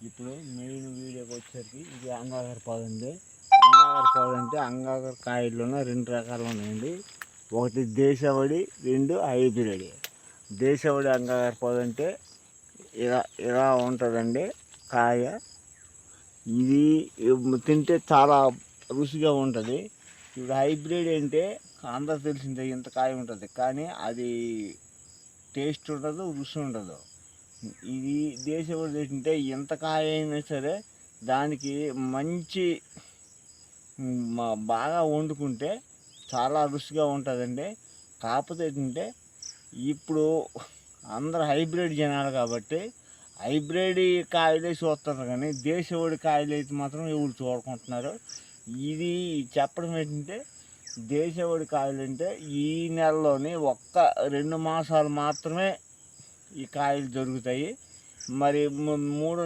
ఇప్పుడు మెయిన్ వీడియోకి వచ్చేసరికి ఇది అంగాకర పాదు అండి. అంగాకర పాదు అంటే అంగాకర కాయల్లోనే రెండు రకాలు ఉన్నాయండి. ఒకటి దేశవాళి, రెండు హైబ్రిడ్. దేశవాళి అంగాకర పాదు అంటే ఇలా ఇలా ఉంటుందండి కాయ. ఇది తింటే చాలా రుచిగా ఉంటుంది. ఇప్పుడు హైబ్రిడ్ అంటే అందరూ తెలిసిందే, ఇంత కాయ ఉంటుంది, కానీ అది టేస్ట్ ఉండదు, రుచి ఉండదు. ఇది దేశవాళి ఏంటంటే ఎంత కాయ అయినా సరే దానికి మంచి బాగా వండుకుంటే చాలా రుచిగా ఉంటుందండి. కాకపోతే ఏంటంటే ఇప్పుడు అందరు హైబ్రిడ్ జనాలు కాబట్టి హైబ్రిడ్ కాయలే చూస్తున్నారు, కానీ దేశవాళి కాయలు అయితే మాత్రం ఎవరు చూడుకుంటున్నారు. ఇది చెప్పడం ఏంటంటే దేశవాళి కాయలు అంటే ఈ నెలలోని 2 మాసాలు మాత్రమే ఈ కాయలు దొరుకుతాయి. మరి 3 నెలలు